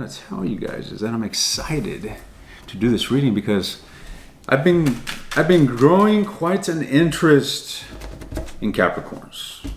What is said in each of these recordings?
want to tell you guys is that I'm excited to do this reading because I've been growing quite an interest in Capricorns.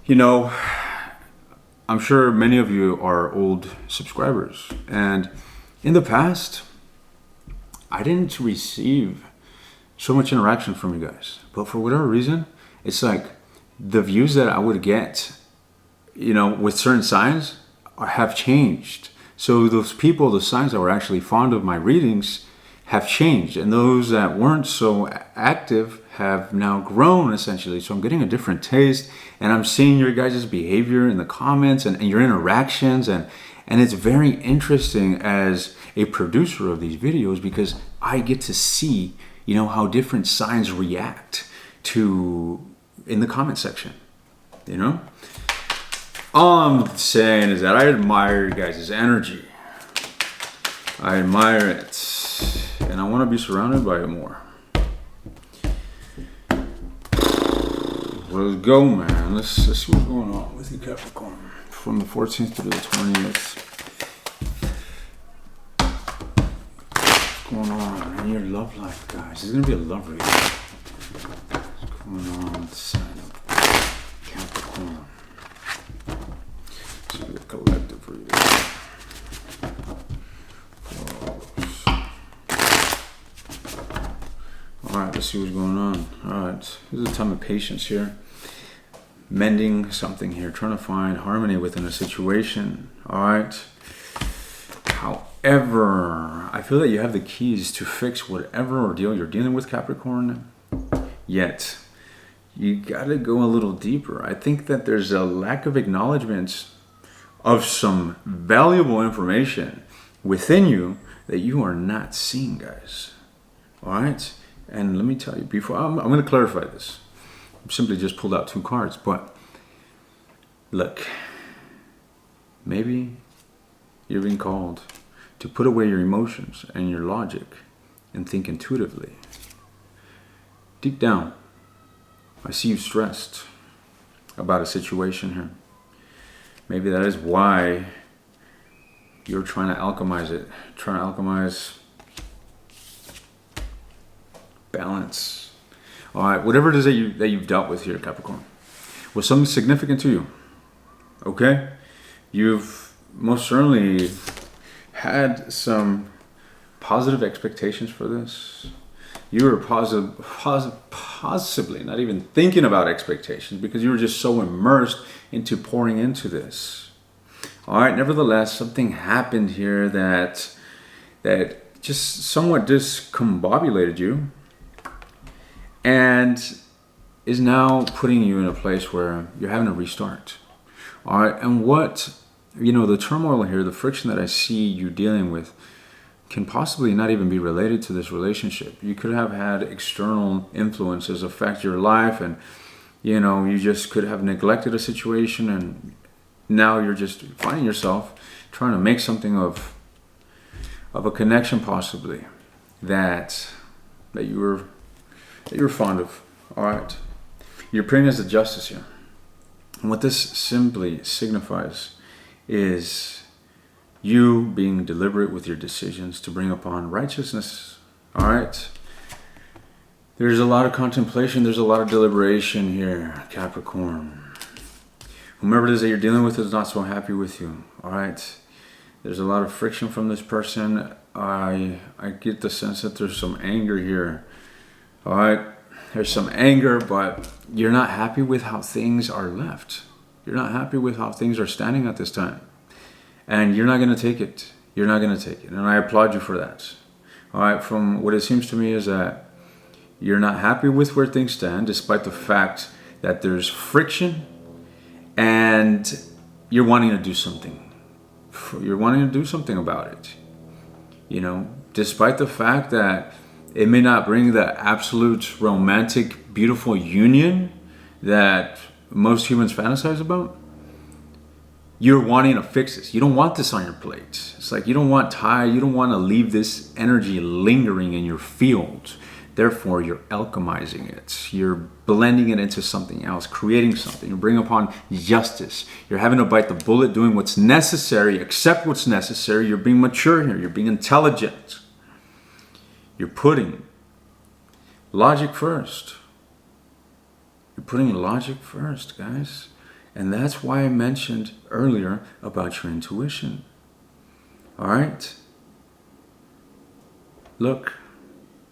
You know, I'm sure many of you are old subscribers, and in the past, I didn't receive so much interaction from you guys. But for whatever reason, it's like the views that I would get, you know, with certain signs have changed. So those people, the signs that were actually fond of my readings have changed, and those that weren't so active have now grown essentially. So I'm getting a different taste, and I'm seeing your guys' behavior in the comments and your interactions, and it's very interesting as a producer of these videos because I get to see, you know, how different signs react to in the comment section. You know, all I'm saying is that I admire you guys' energy. I admire it, and I want to be surrounded by it more. Let's go, man. Let's see what's going on with the Capricorn from the 14th to the 20th. What's going on in your love life, guys? It's gonna be a love reading. What's going on with the sign of Capricorn? Let's do a collective reading. Alright, let's see what's going on. Alright, there's a time of patience here. Mending something here, trying to find harmony within a situation. Alright. However, I feel that you have the keys to fix whatever ordeal you're dealing with, Capricorn. Yet, you gotta go a little deeper. I think that there's a lack of acknowledgement of some valuable information within you that you are not seeing, guys. Alright? And let me tell you, before I'm going to clarify this. I simply just pulled out 2 cards, but look, maybe you're being called to put away your emotions and your logic and think intuitively. Deep down, I see you stressed about a situation here. Maybe that is why you're trying to alchemize it, trying to alchemize balance. All right, whatever it is that you've dealt with here, Capricorn, was something significant to you. Okay, you've most certainly had some positive expectations for this. You were possibly not even thinking about expectations because you were just so immersed into pouring into this. All right, nevertheless, something happened here that just somewhat discombobulated you, and is now putting you in a place where you're having to restart. All right, and what, you know, the turmoil here, the friction that I see you dealing with can possibly not even be related to this relationship. You could have had external influences affect your life, and, you know, you just could have neglected a situation, and now you're just finding yourself trying to make something of a connection possibly that you were fond of. All right, you're praying as the justice here, and what this simply signifies is you being deliberate with your decisions to bring upon righteousness. All right, there's a lot of contemplation, there's a lot of deliberation here, Capricorn. Whomever it is that you're dealing with is not so happy with you. All right, there's a lot of friction from this person. I get the sense that there's some anger here. All right, there's some anger, but you're not happy with how things are left. You're not happy with how things are standing at this time. And you're not going to take it. You're not going to take it. And I applaud you for that. All right, from what it seems to me is that you're not happy with where things stand, despite the fact that there's friction, and you're wanting to do something. You're wanting to do something about it. You know, despite the fact that it may not bring the absolute romantic, beautiful union that most humans fantasize about, you're wanting to fix this. You don't want this on your plate. It's like you don't want to leave this energy lingering in your field. Therefore, you're alchemizing it. You're blending it into something else, creating something. You bring upon justice. You're having to bite the bullet, doing what's necessary, accept what's necessary. You're being mature here. You're being intelligent. You're putting logic first. You're putting logic first, guys. And that's why I mentioned earlier about your intuition. All right? Look.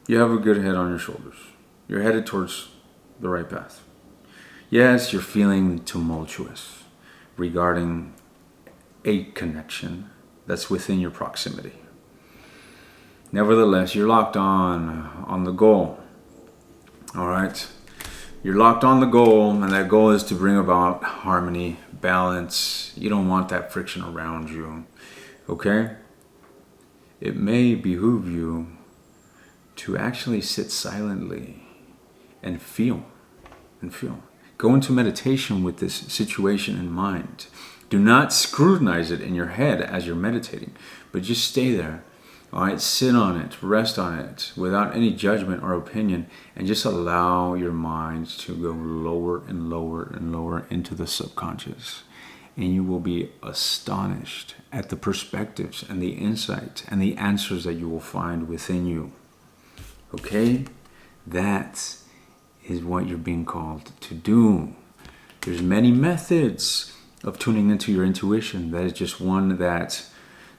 You have a good head on your shoulders. You're headed towards the right path. Yes, you're feeling tumultuous regarding a connection that's within your proximity. Nevertheless, you're locked on the goal. All right? You're locked on the goal, and that goal is to bring about harmony, balance. You don't want that friction around you. Okay? It may behoove you to actually sit silently and feel. Go into meditation with this situation in mind. Do not scrutinize it in your head as you're meditating, but just stay there. All right, sit on it, rest on it without any judgment or opinion, and just allow your mind to go lower and lower and lower into the subconscious. And you will be astonished at the perspectives and the insight and the answers that you will find within you. Okay? That is what you're being called to do. There's many methods of tuning into your intuition. That is just one that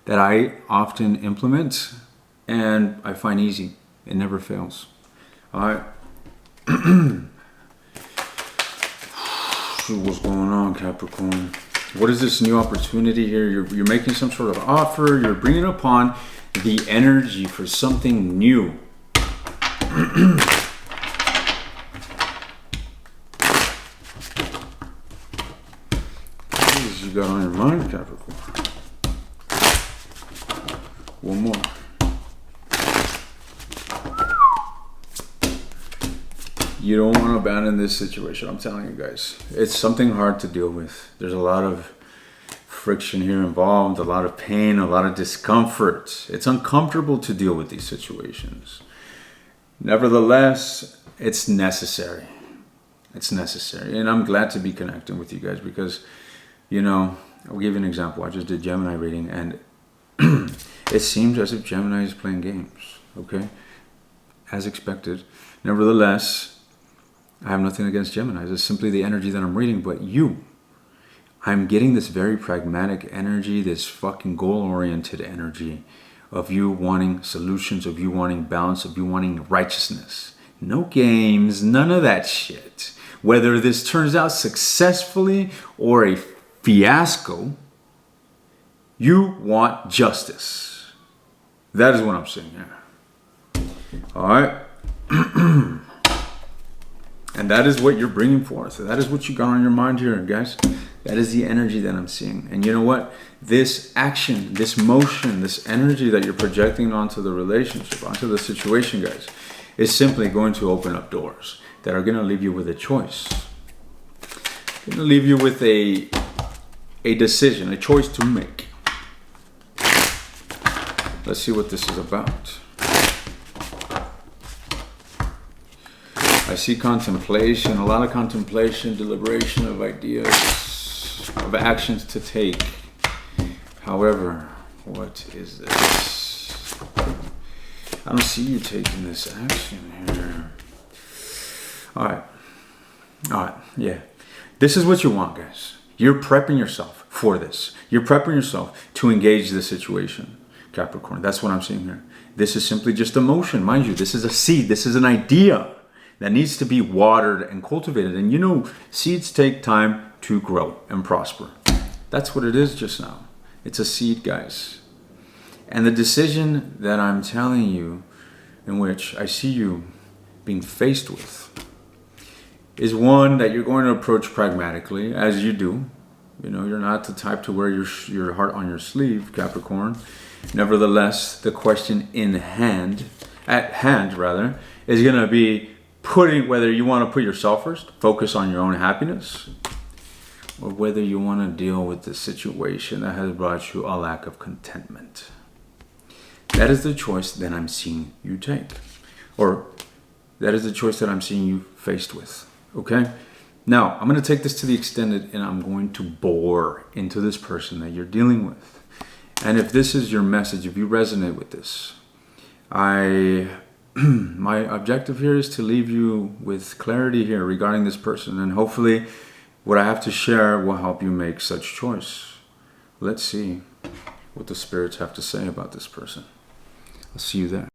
I often implement and I find easy. It never fails. All right. What's going on, Capricorn? What is this new opportunity here? You're making some sort of offer. You're bringing upon the energy for something new. What is you got on your mind, Capricorn? One more. You don't want to abandon this situation. I'm telling you guys. It's something hard to deal with. There's a lot of friction here involved, a lot of pain, a lot of discomfort. It's uncomfortable to deal with these situations. Nevertheless, it's necessary. It's necessary. And I'm glad to be connecting with you guys because, I'll give you an example. I just did Gemini reading and it seems as if Gemini is playing games. Okay? As expected. Nevertheless, I have nothing against Gemini. It's simply the energy that I'm reading. But I'm getting this very pragmatic energy, this fucking goal-oriented energy of you wanting solutions, of you wanting balance, of you wanting righteousness. No games, none of that shit. Whether this turns out successfully or a fiasco, you want justice. That is what I'm saying here. All right? And that is what you're bringing forth. That is what you got on your mind here, guys. That is the energy that I'm seeing. And you know what? This action, this motion, this energy that you're projecting onto the relationship, onto the situation, guys, is simply going to open up doors that are going to leave you with a choice. Going to leave you with a decision, a choice to make. Let's see what this is about. I see contemplation, a lot of contemplation, deliberation of ideas, of actions to take. However, what is this? I don't see you taking this action here. All right, yeah. This is what you want, guys. You're prepping yourself for this. You're prepping yourself to engage this situation, Capricorn. That's what I'm seeing here. This is simply just emotion. Mind you, this is a seed. This is an idea that needs to be watered and cultivated. And seeds take time to grow and prosper. That's what it is just now. It's a seed, guys. And the decision that I'm telling you, in which I see you being faced with, is one that you're going to approach pragmatically, as you do. You're not the type to wear your heart on your sleeve, Capricorn. Nevertheless, the question at hand, is going to be whether you want to put yourself first, focus on your own happiness, or whether you want to deal with the situation that has brought you a lack of contentment. That is the choice that I'm seeing you take. Or That is the choice that I'm seeing you faced with. Okay? Now, I'm going to take this to the extended and I'm going to bore into this person that you're dealing with. And if this is your message, if you resonate with this, my objective here is to leave you with clarity here regarding this person, and hopefully what I have to share will help you make such choice. Let's see what the spirits have to say about this person. I'll see you there.